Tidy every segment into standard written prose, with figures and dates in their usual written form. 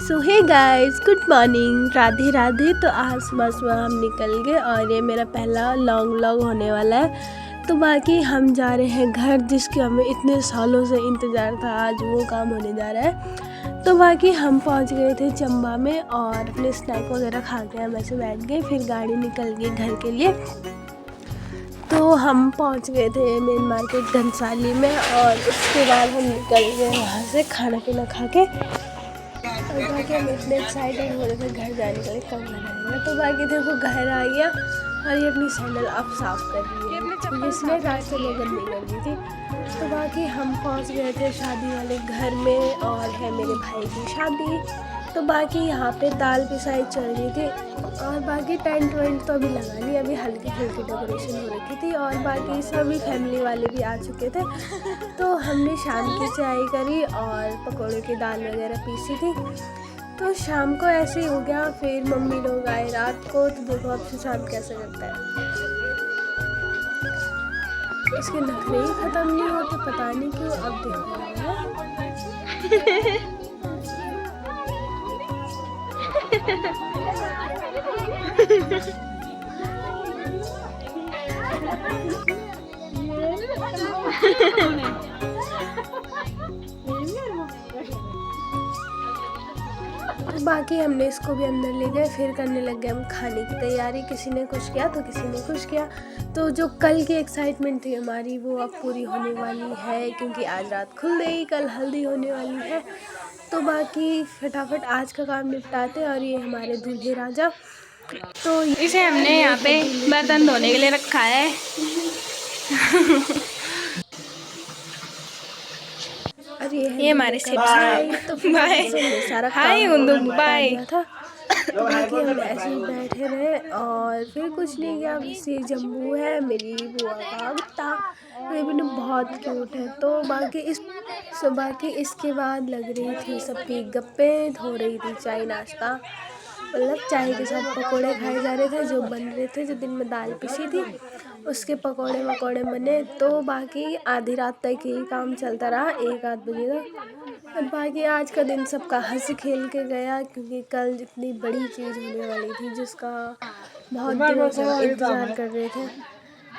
सो hey guys, good morning, Radhe Radhe. तो आज सुबह हम निकल गए और ये मेरा पहला लॉन्ग व्लॉग होने वाला है। तो बाकी हम जा रहे हैं घर, जिसके हमें इतने सालों से इंतज़ार था, आज वो काम होने जा रहा है। तो बाकी हम पहुंच गए थे चंबा में और अपने स्नैक वगैरह खा के हम ऐसे बैठ गए। फिर गाड़ी निकल गई घर के लिए। तो हम पहुंच गए थे मेन मार्केट घनसाली में और उसके बाद हम निकल गए वहाँ से खाना पीना खा के। और बाकी हम इतने एक्साइटेड हो रहे थे घर जाने के लिए, कब घर आएंगे। तो बाकी देखो घर आ गया और ये अपनी सैंडल अब साफ़ कर रही है, इसमें रास्ते में गंदी कर दी थी। तो बाकी हम पहुंच गए थे शादी वाले घर में और है मेरे भाई की शादी। तो बाकी यहाँ पे दाल पिसाई चल रही थी और बाकी टेंट वेंट तो अभी लगा ली, अभी हल्की हल्की डेकोरेशन हो रखी थी और बाकी सभी फैमिली वाले भी आ चुके थे। तो हमने शाम की चाय करी और पकौड़े की दाल वगैरह पीसी थी। तो शाम को ऐसे ही हो गया। फिर मम्मी लोग आए रात को। तो देखो अब से शाम कैसे करता है, इसके नखरे ही ख़त्म नहीं होते, पता नहीं क्यों। अब देखो तो बाकी हमने इसको भी अंदर ले गए। फिर करने लग गए हम खाने की तैयारी। किसी ने कुछ किया तो किसी ने कुछ किया। तो जो कल की एक्साइटमेंट थी हमारी वो अब पूरी होने वाली है, क्योंकि आज रात खुल गई, कल हल्दी होने वाली है। तो बाकी फटाफट आज का काम निपटाते। और ये हमारे दूल्हे राजा, तो इसे हमने यहाँ पे बर्तन धोने के लिए रखा है। और ये हमारे से तो सारा हाय बाय था। तो बाकी हम ऐसे ही बैठे रहे और फिर कुछ नहीं किया। ये जम्बू है, मेरी बुआ का कुत्ता, ये भी बहुत क्यूट है। तो बाकी इसके बाद लग रही थी सबकी गप्पे, हो रही थी चाय नाश्ता, मतलब चाय के साथ पकोड़े खाए जा रहे थे जो बन रहे थे, जो दिन में दाल पिसी थी उसके पकोड़े वकोड़े बने। तो बाकी आधी रात तक ही काम चलता रहा, 1-8 बजे तक। और बाकी आज का दिन सबका हंस खेल के गया, क्योंकि कल जितनी बड़ी चीज़ होने वाली थी जिसका बहुत दिनों से हम इंतज़ार कर रहे थे।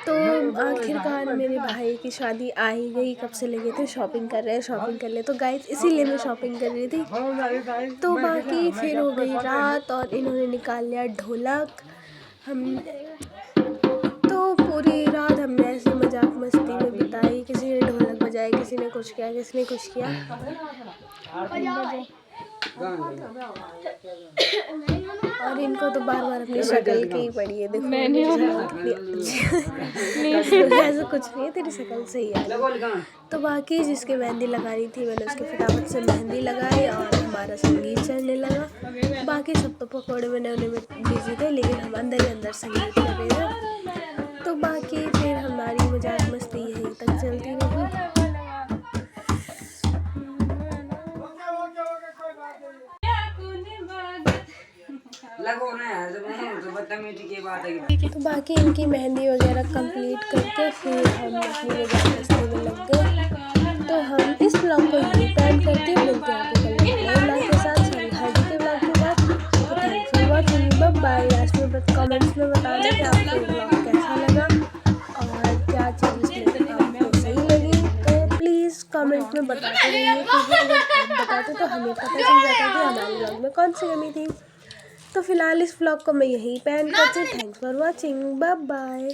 तो आखिरकार मेरे भाई की शादी आ ही गई। कब से लगे थे शॉपिंग कर रहे हैं, शॉपिंग कर ले। तो गाइस इसीलिए मैं शॉपिंग कर रही थी। तो बाकी फिर हो गई रात और इन्होंने निकाल लिया ढोलक। हम तो पूरी रात हमने ऐसे मजाक मस्ती में बिताई। किसी ने ढोलक बजाई, किसी ने कुछ किया, किसी ने कुछ किया। और इनको तो बार बार अपनी शक्ल की ही पड़ी है। देखो मैंने ऐसा कुछ नहीं है, तेरी शक्ल सही है। तो बाकी जिसके मेहंदी लगानी थी मैंने उसके फटाफट से मेहंदी लगाई और हमारा संगीत चलने लगा। बाकी सब तो पकौड़े बनाने में बिजी थे, लेकिन हम अंदर ही अंदर संगीत कर रहे थे। तो बाकी फिर हमारी मजाक मस्ती यहीं तक चलती रही। तो बाकी इनकी मेहंदी वगैरह कंप्लीट करके फिर हम अपनी मजाक मस्ती में लग गए। तो हम इस ब्लॉग को यही पैन करके मिलते हैं आपके कल ब्लॉग के साथ, सॉरी हल्दी के ब्लॉग के साथ। तो thanks for watching, bye bye. Last में कमेंट्स में बताना कि आपको ब्लॉग कैसा लगा और क्या चीज़ इसमें आपको सही लगी। तो प्लीज़ कमेंट में बताते रहिए, क्योंकि अगर आप बताते तो हमें पता चल जाता कि हमारे ब्लॉग में कौन सी कमी थी। तो फिलहाल इस व्लॉग को मैं यहीं पे एंड करती हूँ। Thanks for watching, bye bye.